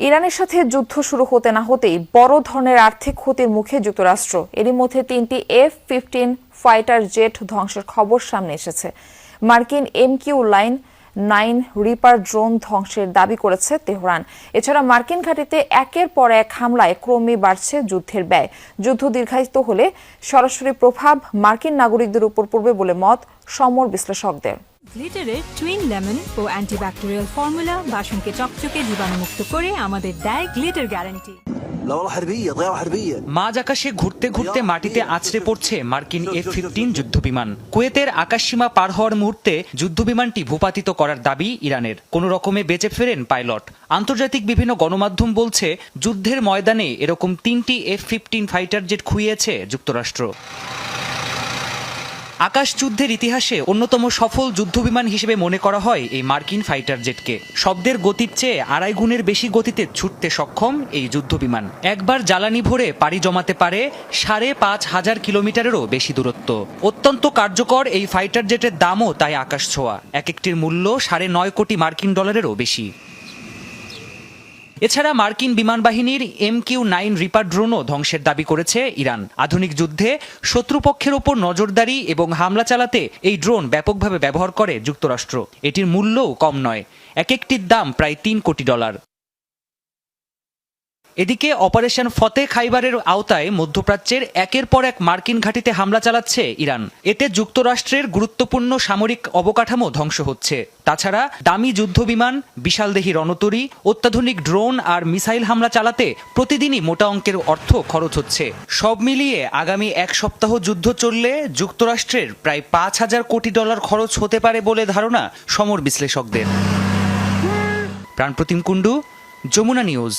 ইরানের সাথে যুদ্ধ শুরু হতে না হতেই বড় ধরনের আর্থিক ক্ষতির মুখে যুক্তরাষ্ট্র। এরই মধ্যে 3টি F-15 ফাইটার জেট ধ্বংসের খবর সামনে এসেছে। মার্কিন MQ-9 রিপার ড্রোন ধ্বংসের দাবি করেছে তেহরান। এছাড়া মার্কিন ঘাঁটিতে একের পর এক হামলায় ক্রমে বাড়ছে যুদ্ধের ব্যয়। যুদ্ধ দীর্ঘায়িত হলে সরাসরি প্রভাব মার্কিন নাগরিকদের উপর পড়বে বলে মত সমর বিশ্লেষকদের। গ্লিটারের টুইন লেমন ও অ্যান্টিব্যাকটেরিয়াল ফর্মুলা বাসনকে চকচকে জীবাণুমুক্ত করে আমাদের দেয় গ্লিটার গ্যারান্টি। মাঝ আকাশে ঘুরতে ঘুরতে মাটিতে আছড়ে পড়ছে মার্কিন F-15 যুদ্ধবিমান। কুয়েতের আকাশসীমা পার হওয়ার মুহূর্তে যুদ্ধবিমানটি ভূপাতিত করার দাবি ইরানের। কোনো রকমে বেঁচে ফেরেন পাইলট। আন্তর্জাতিক বিভিন্ন গণমাধ্যম বলছে, যুদ্ধের ময়দানে এরকম 3টি F-15 ফাইটার জেট খুইয়েছে যুক্তরাষ্ট্র। আকাশ যুদ্ধের ইতিহাসে অন্যতম সফল যুদ্ধবিমান হিসেবে মনে করা হয় এই মার্কিন ফাইটার জেটকে। শব্দের গতির চেয়ে 2.5 গুণের বেশি গতিতে ছুটতে সক্ষম এই যুদ্ধবিমান একবার জ্বালানি ভরে পাড়ি জমাতে পারে 5,500 কিলোমিটারেরও বেশি দূরত্ব। অত্যন্ত কার্যকর এই ফাইটার জেটের দামও তাই আকাশ ছোঁয়া। এক একটির মূল্য 9.5 কোটি মার্কিন ডলারেরও বেশি। এছাড়া মার্কিন বিমান বাহিনীর MQ-9 রিপার ড্রোনও ধ্বংসের দাবি করেছে ইরান। আধুনিক যুদ্ধে শত্রুপক্ষের ওপর নজরদারি এবং হামলা চালাতে এই ড্রোন ব্যাপকভাবে ব্যবহার করে যুক্তরাষ্ট্র। এটির মূল্যও কম নয়, এক একটির দাম প্রায় 3 কোটি ডলার। এদিকে অপারেশন ফতে খাইবারের আওতায় মধ্যপ্রাচ্যের একের পর এক মার্কিন ঘাঁটিতে হামলা চালাচ্ছে ইরান। এতে যুক্তরাষ্ট্রের গুরুত্বপূর্ণ সামরিক অবকাঠামো ধ্বংস হচ্ছে। তাছাড়া দামি যুদ্ধবিমান, বিশালদেহী রণতরী, অত্যাধুনিক ড্রোন আর মিসাইল হামলা চালাতে প্রতিদিনই মোটা অঙ্কের অর্থ খরচ হচ্ছে। সব মিলিয়ে আগামী 1 সপ্তাহ যুদ্ধ চললে যুক্তরাষ্ট্রের প্রায় 5,000 কোটি ডলার খরচ হতে পারে বলে ধারণা সমর বিশ্লেষকদের। প্রাণপ্রতিম কুণ্ডু, যমুনা নিউজ।